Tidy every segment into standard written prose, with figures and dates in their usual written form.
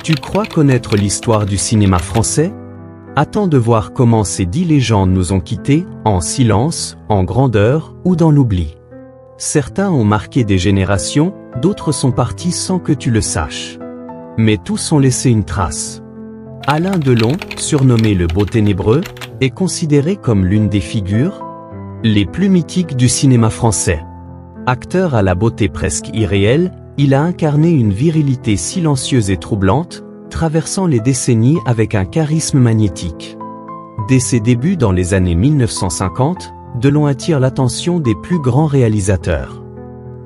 Tu crois connaître l'histoire du cinéma français? Attends de voir comment ces 10 légendes nous ont quittés, en silence, en grandeur ou dans l'oubli. Certains ont marqué des générations, d'autres sont partis sans que tu le saches. Mais tous ont laissé une trace. Alain Delon, surnommé le Beau Ténébreux, est considéré comme l'une des figures les plus mythiques du cinéma français. Acteur à la beauté presque irréelle, il a incarné une virilité silencieuse et troublante, traversant les décennies avec un charisme magnétique. Dès ses débuts dans les années 1950, Delon attire l'attention des plus grands réalisateurs.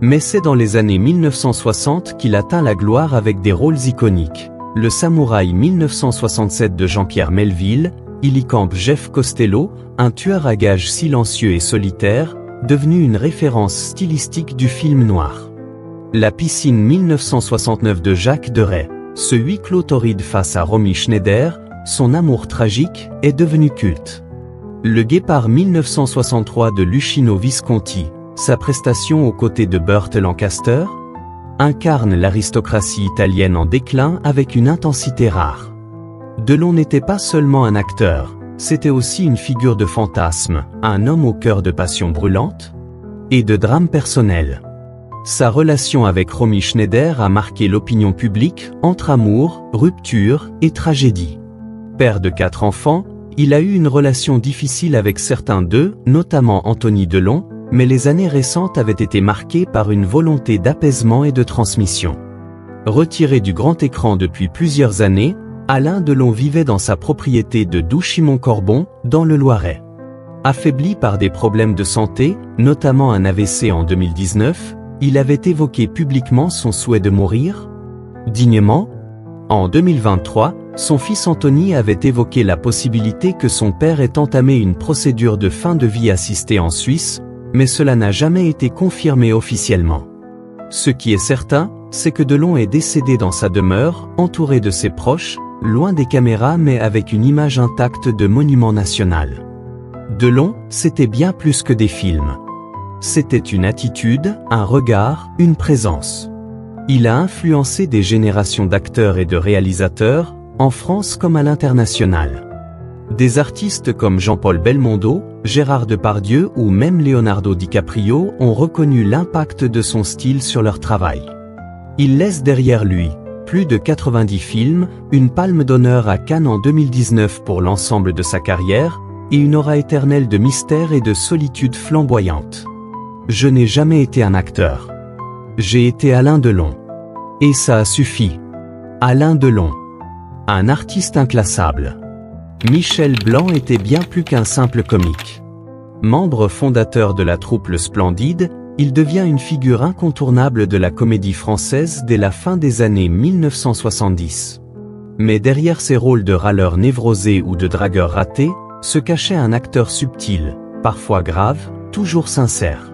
Mais c'est dans les années 1960 qu'il atteint la gloire avec des rôles iconiques. Le Samouraï 1967 de Jean-Pierre Melville, il y campe Jeff Costello, un tueur à gages silencieux et solitaire, devenu une référence stylistique du film noir. La piscine 1969 de Jacques Deray, ce huis clos torride face à Romy Schneider, son amour tragique, est devenu culte. Le Guépard 1963 de Luchino Visconti, sa prestation aux côtés de Burt Lancaster, incarne l'aristocratie italienne en déclin avec une intensité rare. Delon n'était pas seulement un acteur, c'était aussi une figure de fantasme, un homme au cœur de passions brûlantes et de drames personnels. Sa relation avec Romy Schneider a marqué l'opinion publique entre amour, rupture et tragédie. Père de 4 enfants, il a eu une relation difficile avec certains d'eux, notamment Anthony Delon, mais les années récentes avaient été marquées par une volonté d'apaisement et de transmission. Retiré du grand écran depuis plusieurs années, Alain Delon vivait dans sa propriété de Douchimont-Corbon, dans le Loiret. Affaibli par des problèmes de santé, notamment un AVC en 2019, il avait évoqué publiquement son souhait de mourir dignement. En 2023, son fils Anthony avait évoqué la possibilité que son père ait entamé une procédure de fin de vie assistée en Suisse, mais cela n'a jamais été confirmé officiellement. Ce qui est certain, c'est que Delon est décédé dans sa demeure, entouré de ses proches, loin des caméras mais avec une image intacte de monument national. Delon, c'était bien plus que des films. C'était une attitude, un regard, une présence. Il a influencé des générations d'acteurs et de réalisateurs, en France comme à l'international. Des artistes comme Jean-Paul Belmondo, Gérard Depardieu ou même Leonardo DiCaprio ont reconnu l'impact de son style sur leur travail. Il laisse derrière lui plus de 90 films, une palme d'honneur à Cannes en 2019 pour l'ensemble de sa carrière, et une aura éternelle de mystère et de solitude flamboyante. Je n'ai jamais été un acteur. J'ai été Alain Delon. Et ça a suffi. Alain Delon. Un artiste inclassable. Michel Blanc était bien plus qu'un simple comique. Membre fondateur de la troupe Le Splendide, il devient une figure incontournable de la comédie française dès la fin des années 1970. Mais derrière ses rôles de râleur névrosé ou de dragueur raté, se cachait un acteur subtil, parfois grave, toujours sincère.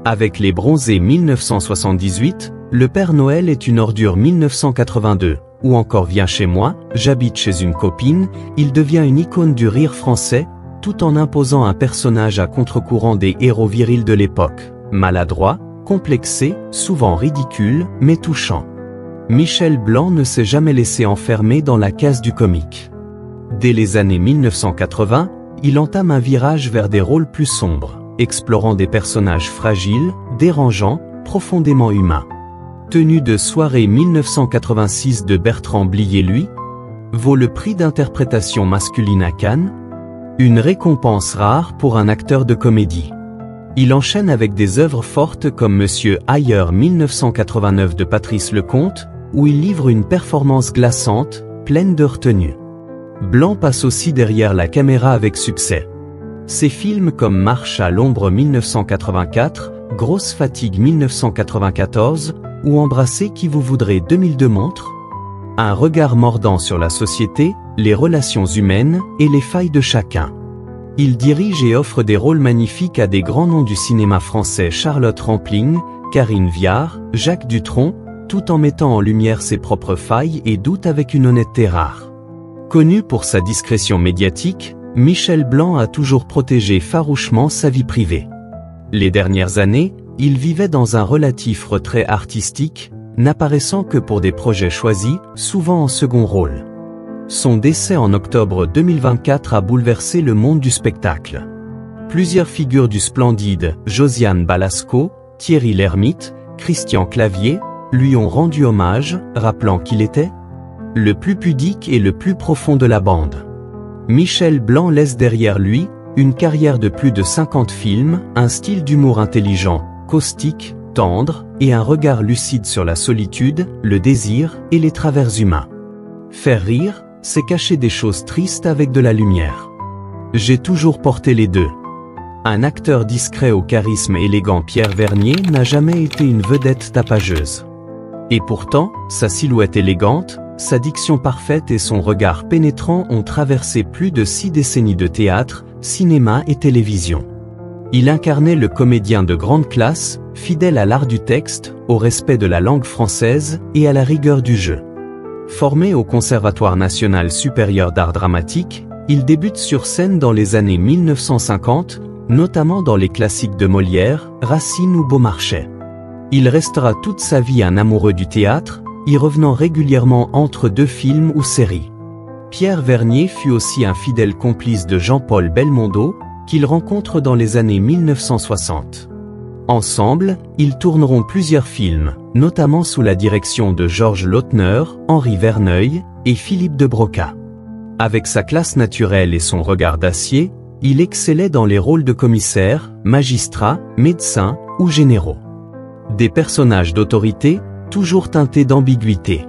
Avec Les Bronzés 1978, Le Père Noël est une ordure 1982, ou encore Viens chez moi, j'habite chez une copine, il devient une icône du rire français, tout en imposant un personnage à contre-courant des héros virils de l'époque, maladroit, complexé, souvent ridicule, mais touchant. Michel Blanc ne s'est jamais laissé enfermer dans la case du comique. Dès les années 1980, il entame un virage vers des rôles plus sombres, explorant des personnages fragiles, dérangeants, profondément humains. Tenue de soirée 1986 de Bertrand Blier lui, vaut le prix d'interprétation masculine à Cannes, une récompense rare pour un acteur de comédie. Il enchaîne avec des œuvres fortes comme Monsieur Ailleurs 1989 de Patrice Lecomte, où il livre une performance glaçante, pleine de retenue. Blanc passe aussi derrière la caméra avec succès. Ses films comme Marche à l'ombre 1984, Grosse fatigue 1994, ou Embrasser qui vous voudrez 2002 montrent un regard mordant sur la société, les relations humaines et les failles de chacun. Il dirige et offre des rôles magnifiques à des grands noms du cinéma français Charlotte Rampling, Karine Viard, Jacques Dutronc, tout en mettant en lumière ses propres failles et doutes avec une honnêteté rare. Connu pour sa discrétion médiatique, Michel Blanc a toujours protégé farouchement sa vie privée. Les dernières années, il vivait dans un relatif retrait artistique, n'apparaissant que pour des projets choisis, souvent en second rôle. Son décès en octobre 2024 a bouleversé le monde du spectacle. Plusieurs figures du splendide, Josiane Balasco, Thierry Lhermitte, Christian Clavier, lui ont rendu hommage, rappelant qu'il était le plus pudique et le plus profond de la bande. Michel Blanc laisse derrière lui une carrière de plus de 50 films, un style d'humour intelligent, caustique, tendre, et un regard lucide sur la solitude, le désir et les travers humains. Faire rire, c'est cacher des choses tristes avec de la lumière. J'ai toujours porté les deux. Un acteur discret au charisme élégant, Pierre Vernier n'a jamais été une vedette tapageuse. Et pourtant, sa silhouette élégante, sa diction parfaite et son regard pénétrant ont traversé plus de 6 décennies de théâtre, cinéma et télévision. Il incarnait le comédien de grande classe, fidèle à l'art du texte, au respect de la langue française et à la rigueur du jeu. Formé au Conservatoire national supérieur d'art dramatique, il débute sur scène dans les années 1950, notamment dans les classiques de Molière, Racine ou Beaumarchais. Il restera toute sa vie un amoureux du théâtre, y revenant régulièrement entre 2 films ou séries. Pierre Vernier fut aussi un fidèle complice de Jean-Paul Belmondo, qu'il rencontre dans les années 1960. Ensemble, ils tourneront plusieurs films, notamment sous la direction de Georges Lautner, Henri Verneuil et Philippe de Broca. Avec sa classe naturelle et son regard d'acier, il excellait dans les rôles de commissaires, magistrats, médecins ou généraux. Des personnages d'autorité, toujours teintés d'ambiguïté.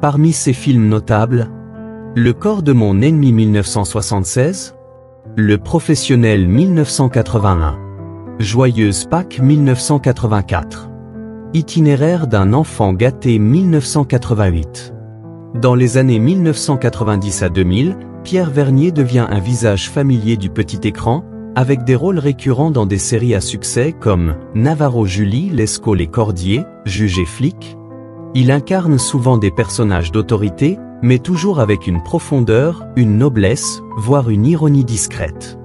Parmi ses films notables, Le corps de mon ennemi 1976, Le professionnel 1981, Joyeuse Pâques 1984, Itinéraire d'un enfant gâté 1988. Dans les années 1990 à 2000, Pierre Vernier devient un visage familier du petit écran, avec des rôles récurrents dans des séries à succès comme Navarro Julie, Lescaut les Cordiers, Juge et flic. Il incarne souvent des personnages d'autorité, mais toujours avec une profondeur, une noblesse, voire une ironie discrète.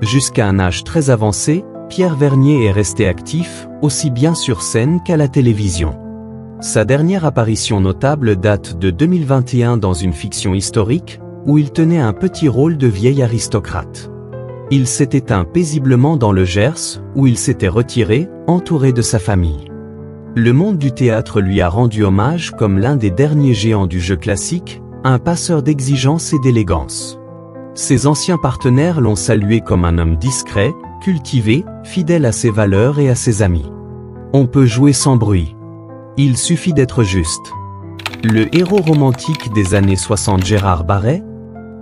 Jusqu'à un âge très avancé, Pierre Vernier est resté actif, aussi bien sur scène qu'à la télévision. Sa dernière apparition notable date de 2021 dans une fiction historique, où il tenait un petit rôle de vieil aristocrate. Il s'est éteint paisiblement dans le Gers, où il s'était retiré, entouré de sa famille. Le monde du théâtre lui a rendu hommage comme l'un des derniers géants du jeu classique, un passeur d'exigence et d'élégance. Ses anciens partenaires l'ont salué comme un homme discret, cultivé, fidèle à ses valeurs et à ses amis. On peut jouer sans bruit. Il suffit d'être juste. Le héros romantique des années 60 Gérard Baret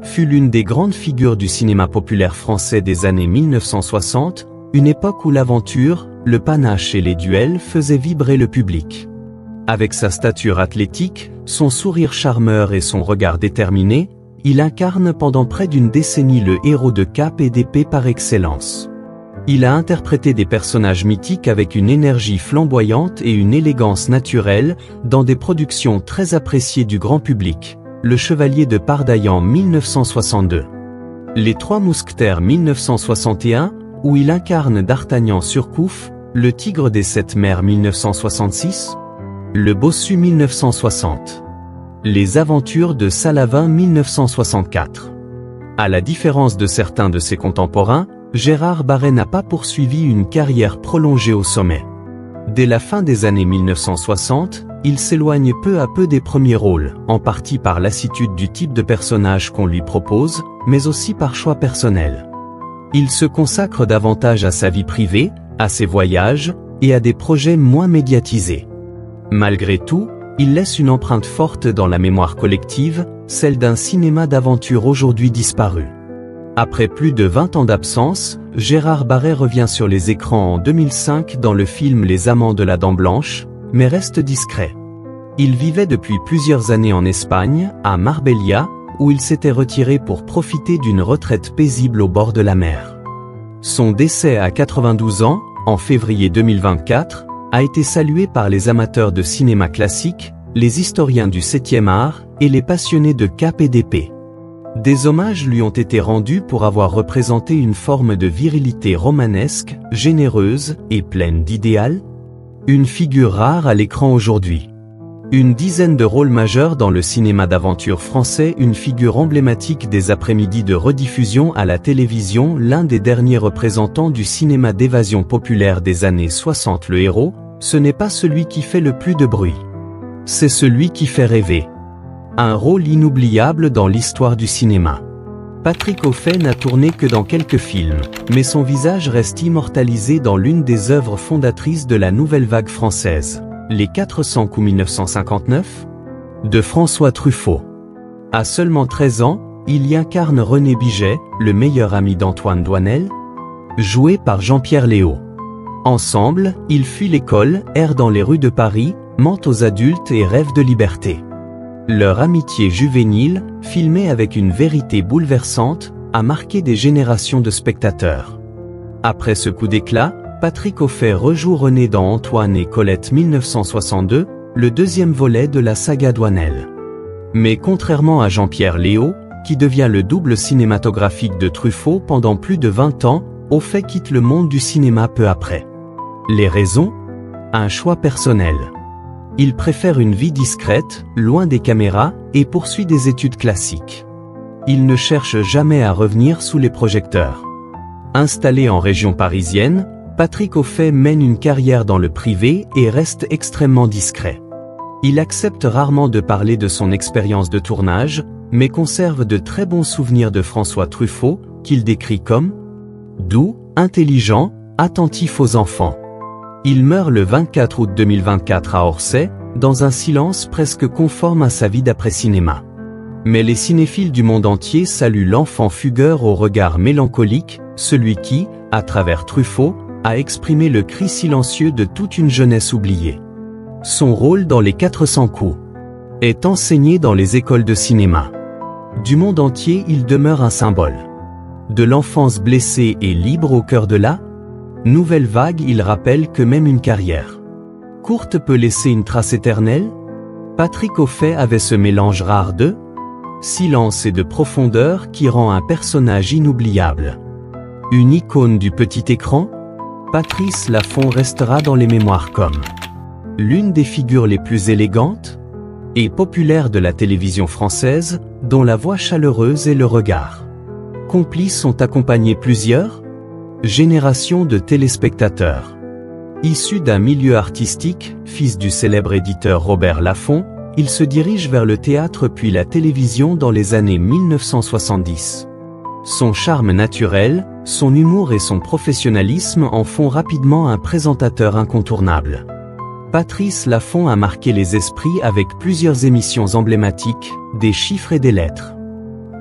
fut l'une des grandes figures du cinéma populaire français des années 1960, une époque où l'aventure, le panache et les duels faisaient vibrer le public. Avec sa stature athlétique, son sourire charmeur et son regard déterminé, il incarne pendant près d'une décennie le héros de cape et d'épée par excellence. Il a interprété des personnages mythiques avec une énergie flamboyante et une élégance naturelle, dans des productions très appréciées du grand public. Le Chevalier de Pardaillan 1962. Les Trois Mousquetaires 1961, où il incarne D'Artagnan Surcouf, Le Tigre des Sept Mers 1966, Le Bossu 1960. Les Aventures de Salavin 1964. À la différence de certains de ses contemporains, Gérard Baret n'a pas poursuivi une carrière prolongée au sommet. Dès la fin des années 1960, il s'éloigne peu à peu des premiers rôles, en partie par lassitude du type de personnage qu'on lui propose, mais aussi par choix personnel. Il se consacre davantage à sa vie privée, à ses voyages, et à des projets moins médiatisés. Malgré tout, il laisse une empreinte forte dans la mémoire collective, celle d'un cinéma d'aventure aujourd'hui disparu. Après plus de 20 ans d'absence, Gérard Baret revient sur les écrans en 2005 dans le film Les Amants de la Dent Blanche, mais reste discret. Il vivait depuis plusieurs années en Espagne, à Marbella, où il s'était retiré pour profiter d'une retraite paisible au bord de la mer. Son décès à 92 ans, en février 2024, a été salué par les amateurs de cinéma classique, les historiens du 7e art et les passionnés de cape et d'épée. Des hommages lui ont été rendus pour avoir représenté une forme de virilité romanesque, généreuse et pleine d'idéal, une figure rare à l'écran aujourd'hui. Une dizaine de rôles majeurs dans le cinéma d'aventure français, une figure emblématique des après-midi de rediffusion à la télévision, l'un des derniers représentants du cinéma d'évasion populaire des années 60. Le héros, ce n'est pas celui qui fait le plus de bruit. C'est celui qui fait rêver. Un rôle inoubliable dans l'histoire du cinéma. Patrick Auffay n'a tourné que dans quelques films, mais son visage reste immortalisé dans l'une des œuvres fondatrices de la nouvelle vague française. Les 400 coups 1959 de François Truffaut. À seulement 13 ans, il y incarne René Biget, le meilleur ami d'Antoine Doinel, joué par Jean-Pierre Léaud. Ensemble, ils fuient l'école, errent dans les rues de Paris, mentent aux adultes et rêvent de liberté. Leur amitié juvénile, filmée avec une vérité bouleversante, a marqué des générations de spectateurs. Après ce coup d'éclat, Patrick Auffay rejoue René dans Antoine et Colette 1962, le deuxième volet de la saga Doinel. Mais contrairement à Jean-Pierre Léaud, qui devient le double cinématographique de Truffaut pendant plus de 20 ans, Auffay quitte le monde du cinéma peu après. Les raisons ? Un choix personnel. Il préfère une vie discrète, loin des caméras, et poursuit des études classiques. Il ne cherche jamais à revenir sous les projecteurs. Installé en région parisienne, Patrick Auffay mène une carrière dans le privé et reste extrêmement discret. Il accepte rarement de parler de son expérience de tournage, mais conserve de très bons souvenirs de François Truffaut, qu'il décrit comme doux, intelligent, attentif aux enfants. Il meurt le 24 août 2024 à Orsay, dans un silence presque conforme à sa vie d'après-cinéma. Mais les cinéphiles du monde entier saluent l'enfant fugueur au regard mélancolique, celui qui, à travers Truffaut, a exprimé le cri silencieux de toute une jeunesse oubliée. Son rôle dans les 400 coups est enseigné dans les écoles de cinéma. Du monde entier, il demeure un symbole. De l'enfance blessée et libre au cœur de la nouvelle vague, il rappelle que même une carrière courte peut laisser une trace éternelle. Patrick Auffay avait ce mélange rare de silence et de profondeur qui rend un personnage inoubliable. Une icône du petit écran, Patrice Laffont restera dans les mémoires comme l'une des figures les plus élégantes et populaires de la télévision française, dont la voix chaleureuse et le regard complice ont accompagné plusieurs générations de téléspectateurs. Issu d'un milieu artistique, fils du célèbre éditeur Robert Laffont, il se dirige vers le théâtre puis la télévision dans les années 1970. Son charme naturel, son humour et son professionnalisme en font rapidement un présentateur incontournable. Patrice Laffont a marqué les esprits avec plusieurs émissions emblématiques, des chiffres et des lettres.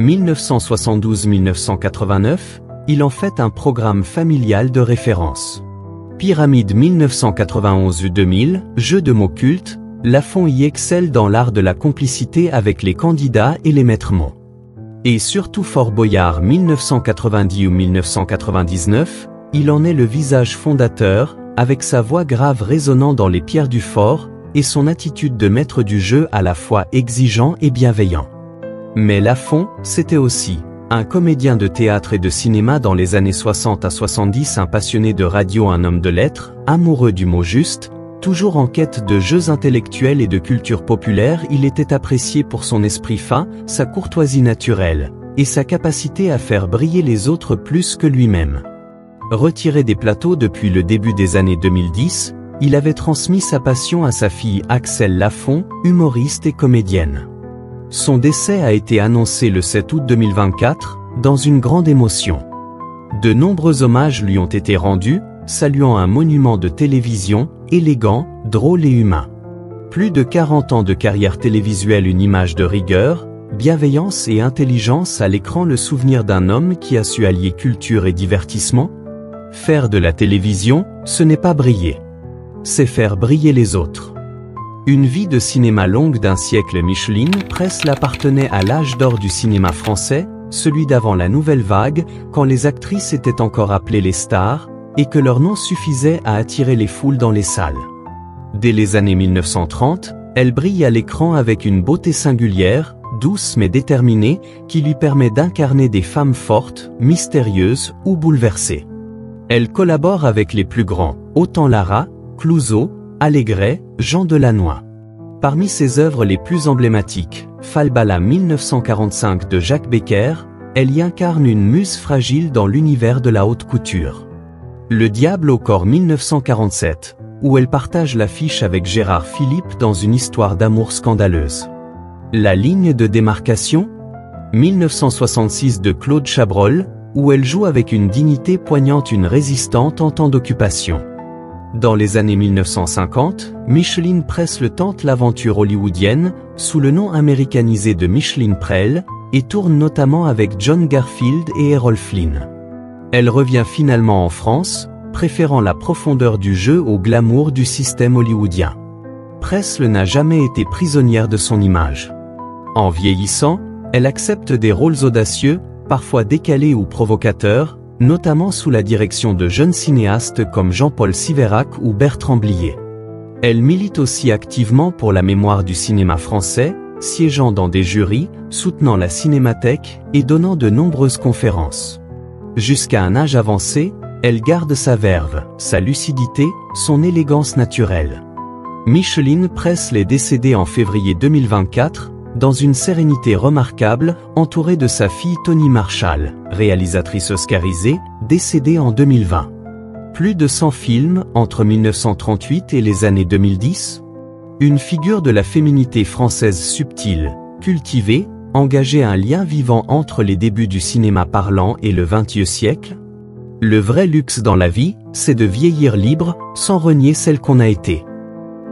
1972-1989, il en fait un programme familial de référence. Pyramide 1991-2000, jeu de mots culte, Laffont y excelle dans l'art de la complicité avec les candidats et les maîtres mots. Et surtout Fort Boyard 1990 ou 1999, il en est le visage fondateur, avec sa voix grave résonnant dans les pierres du fort, et son attitude de maître du jeu à la fois exigeant et bienveillant. Mais Laffont, c'était aussi un comédien de théâtre et de cinéma dans les années 60 à 70, un passionné de radio, un homme de lettres, amoureux du mot juste, toujours en quête de jeux intellectuels et de culture populaire. Il était apprécié pour son esprit fin, sa courtoisie naturelle, et sa capacité à faire briller les autres plus que lui-même. Retiré des plateaux depuis le début des années 2010, il avait transmis sa passion à sa fille Axelle Laffont, humoriste et comédienne. Son décès a été annoncé le 7 août 2024, dans une grande émotion. De nombreux hommages lui ont été rendus, saluant un monument de télévision, élégant, drôle et humain. Plus de 40 ans de carrière télévisuelle, une image de rigueur, bienveillance et intelligence à l'écran, le souvenir d'un homme qui a su allier culture et divertissement. Faire de la télévision, ce n'est pas briller. C'est faire briller les autres. Une vie de cinéma longue d'un siècle. Micheline Presse l'appartenait à l'âge d'or du cinéma français, celui d'avant la nouvelle vague, quand les actrices étaient encore appelées les stars, et que leur nom suffisait à attirer les foules dans les salles. Dès les années 1930, elle brille à l'écran avec une beauté singulière, douce mais déterminée, qui lui permet d'incarner des femmes fortes, mystérieuses ou bouleversées. Elle collabore avec les plus grands, autant Lara, Clouzot, Allégret, Jean Delannoy. Parmi ses œuvres les plus emblématiques, Falbala 1945 de Jacques Becker, elle y incarne une muse fragile dans l'univers de la haute couture. Le Diable au corps 1947, où elle partage l'affiche avec Gérard Philippe dans une histoire d'amour scandaleuse. La ligne de démarcation 1966 de Claude Chabrol, où elle joue avec une dignité poignante une résistante en temps d'occupation. Dans les années 1950, Micheline Pressle tente l'aventure hollywoodienne, sous le nom américanisé de Micheline Prell, et tourne notamment avec John Garfield et Errol Flynn. Elle revient finalement en France, préférant la profondeur du jeu au glamour du système hollywoodien. Pressle n'a jamais été prisonnière de son image. En vieillissant, elle accepte des rôles audacieux, parfois décalés ou provocateurs, notamment sous la direction de jeunes cinéastes comme Jean-Paul Siverac ou Bertrand Blier. Elle milite aussi activement pour la mémoire du cinéma français, siégeant dans des jurys, soutenant la Cinémathèque et donnant de nombreuses conférences. Jusqu'à un âge avancé, elle garde sa verve, sa lucidité, son élégance naturelle. Micheline Pressle est décédée en février 2024, dans une sérénité remarquable, entourée de sa fille Toni Marshall, réalisatrice oscarisée, décédée en 2020. Plus de 100 films entre 1938 et les années 2010. Une figure de la féminité française subtile, cultivée, engagée un lien vivant entre les débuts du cinéma parlant et le XXe siècle. Le vrai luxe dans la vie, c'est de vieillir libre, sans renier celle qu'on a été.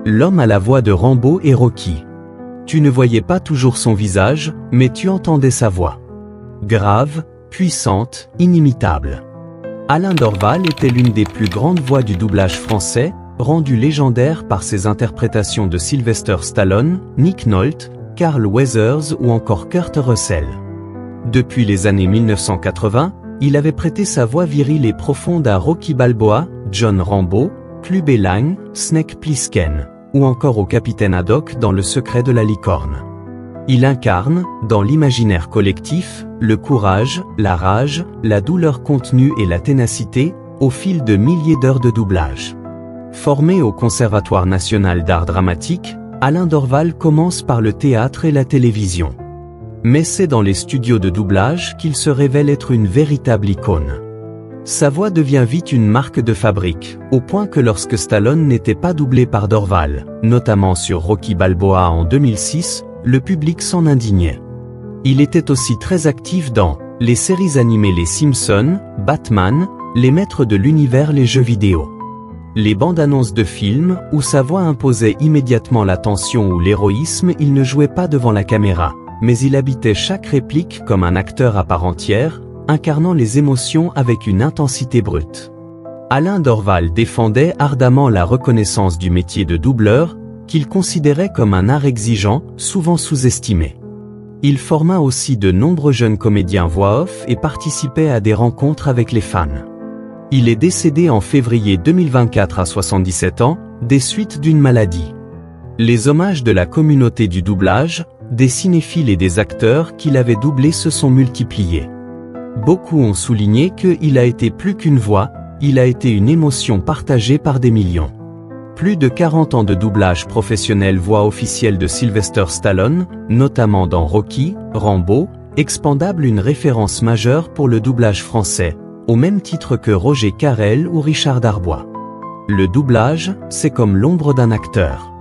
L'homme à la voix de Rambo et Rocky. Tu ne voyais pas toujours son visage, mais tu entendais sa voix. Grave, puissante, inimitable. Alain Dorval était l'une des plus grandes voix du doublage français, rendu légendaire par ses interprétations de Sylvester Stallone, Nick Nolte, Carl Weathers ou encore Kurt Russell. Depuis les années 1980, il avait prêté sa voix virile et profonde à Rocky Balboa, John Rambo, Clubber Lang, Snake Plissken, ou encore au capitaine Haddock dans Le secret de la licorne. Il incarne, dans l'imaginaire collectif, le courage, la rage, la douleur contenue et la ténacité, au fil de milliers d'heures de doublage. Formé au Conservatoire national d'art dramatique, Alain Dorval commence par le théâtre et la télévision. Mais c'est dans les studios de doublage qu'il se révèle être une véritable icône. Sa voix devient vite une marque de fabrique, au point que lorsque Stallone n'était pas doublé par Dorval, notamment sur Rocky Balboa en 2006, le public s'en indignait. Il était aussi très actif dans les séries animées Les Simpsons, Batman, les maîtres de l'univers les jeux vidéo. Les bandes-annonces de films, où sa voix imposait immédiatement l'attention ou l'héroïsme, il ne jouait pas devant la caméra, mais il habitait chaque réplique comme un acteur à part entière, incarnant les émotions avec une intensité brute. Alain Dorval défendait ardemment la reconnaissance du métier de doubleur, qu'il considérait comme un art exigeant, souvent sous-estimé. Il forma aussi de nombreux jeunes comédiens voix off et participait à des rencontres avec les fans. Il est décédé en février 2024 à 77 ans, des suites d'une maladie. Les hommages de la communauté du doublage, des cinéphiles et des acteurs qu'il avait doublés se sont multipliés. Beaucoup ont souligné qu'il a été plus qu'une voix, il a été une émotion partagée par des millions. Plus de 40 ans de doublage professionnel voix officielle de Sylvester Stallone, notamment dans Rocky, Rambo, Expendable une référence majeure pour le doublage français, au même titre que Roger Carrel ou Richard Darbois. Le doublage, c'est comme l'ombre d'un acteur.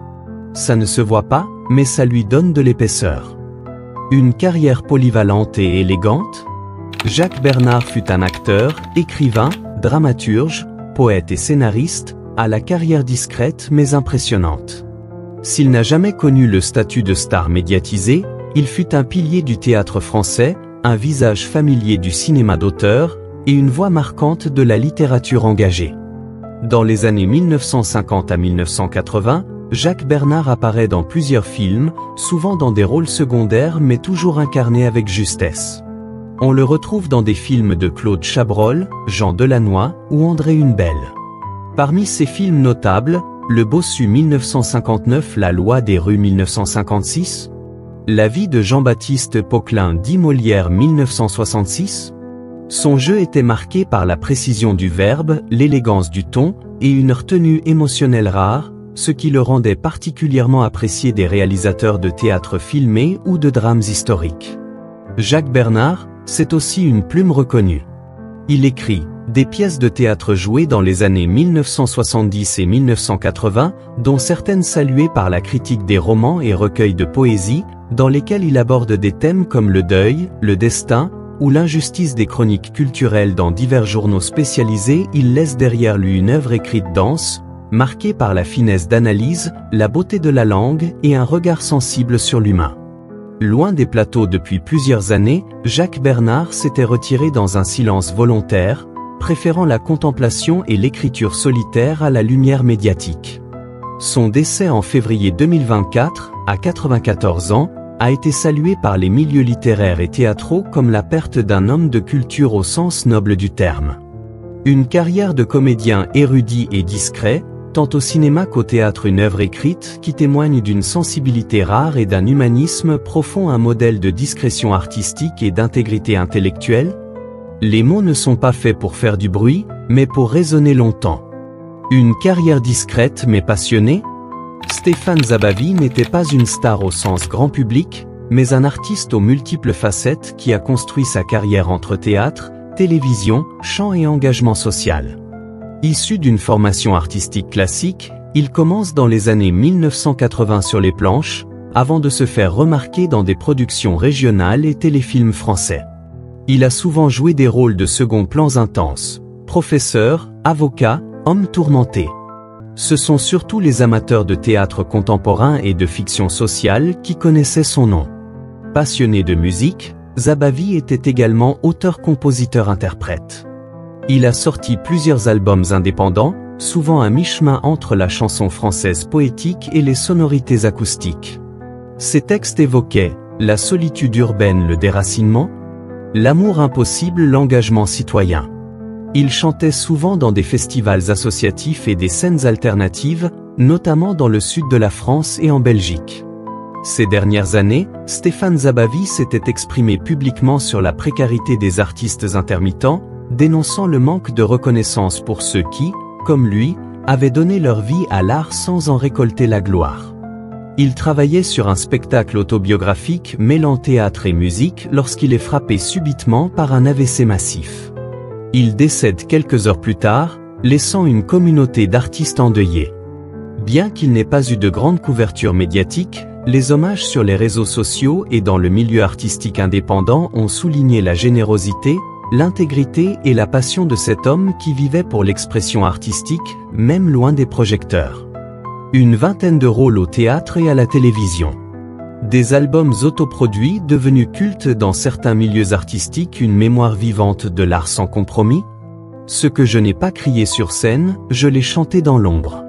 Ça ne se voit pas, mais ça lui donne de l'épaisseur. Une carrière polyvalente et élégante. Jacques Bernard fut un acteur, écrivain, dramaturge, poète et scénariste, à la carrière discrète mais impressionnante. S'il n'a jamais connu le statut de star médiatisée, il fut un pilier du théâtre français, un visage familier du cinéma d'auteur, et une voix marquante de la littérature engagée. Dans les années 1950 à 1980, Jacques Bernard apparaît dans plusieurs films, souvent dans des rôles secondaires mais toujours incarnés avec justesse. On le retrouve dans des films de Claude Chabrol, Jean Delannoy ou André Hunebelle. Parmi ces films notables, Le Bossu 1959, La loi des rues 1956, La vie de Jean-Baptiste Poquelin dit Molière 1966. Son jeu était marqué par la précision du verbe, l'élégance du ton, et une retenue émotionnelle rare, ce qui le rendait particulièrement apprécié des réalisateurs de théâtre filmé ou de drames historiques. Jacques Bernard, c'est aussi une plume reconnue. Il écrit des pièces de théâtre jouées dans les années 1970 et 1980, dont certaines saluées par la critique, des romans et recueils de poésie, dans lesquels il aborde des thèmes comme le deuil, le destin, ou l'injustice. Des chroniques culturelles dans divers journaux spécialisés. Il laisse derrière lui une œuvre écrite dense, marquée par la finesse d'analyse, la beauté de la langue et un regard sensible sur l'humain. Loin des plateaux depuis plusieurs années, Jacques Bernard s'était retiré dans un silence volontaire, préférant la contemplation et l'écriture solitaire à la lumière médiatique. Son décès en février 2024, à 94 ans, a été salué par les milieux littéraires et théâtraux comme la perte d'un homme de culture au sens noble du terme. Une carrière de comédien érudit et discret, tant au cinéma qu'au théâtre, une œuvre écrite qui témoigne d'une sensibilité rare et d'un humanisme profond, un modèle de discrétion artistique et d'intégrité intellectuelle. Les mots ne sont pas faits pour faire du bruit, mais pour résonner longtemps. Une carrière discrète mais passionnée. Stéphane Zabavi n'était pas une star au sens grand public, mais un artiste aux multiples facettes qui a construit sa carrière entre théâtre, télévision, chant et engagement social. Issu d'une formation artistique classique, il commence dans les années 1980 sur les planches, avant de se faire remarquer dans des productions régionales et téléfilms français. Il a souvent joué des rôles de second plans intenses, professeur, avocat, homme tourmenté. Ce sont surtout les amateurs de théâtre contemporain et de fiction sociale qui connaissaient son nom. Passionné de musique, Zabavi était également auteur-compositeur-interprète. Il a sorti plusieurs albums indépendants, souvent à mi-chemin entre la chanson française poétique et les sonorités acoustiques. Ses textes évoquaient la solitude urbaine, le déracinement, l'amour impossible, l'engagement citoyen. Il chantait souvent dans des festivals associatifs et des scènes alternatives, notamment dans le sud de la France et en Belgique. Ces dernières années, Stéphane Zabavi s'était exprimé publiquement sur la précarité des artistes intermittents, dénonçant le manque de reconnaissance pour ceux qui, comme lui, avaient donné leur vie à l'art sans en récolter la gloire. Il travaillait sur un spectacle autobiographique mêlant théâtre et musique lorsqu'il est frappé subitement par un AVC massif. Il décède quelques heures plus tard, laissant une communauté d'artistes endeuillés. Bien qu'il n'ait pas eu de grande couverture médiatique, les hommages sur les réseaux sociaux et dans le milieu artistique indépendant ont souligné la générosité, l'intégrité et la passion de cet homme qui vivait pour l'expression artistique, même loin des projecteurs. Une vingtaine de rôles au théâtre et à la télévision. Des albums autoproduits devenus cultes dans certains milieux artistiques, une mémoire vivante de l'art sans compromis. Ce que je n'ai pas crié sur scène, je l'ai chanté dans l'ombre.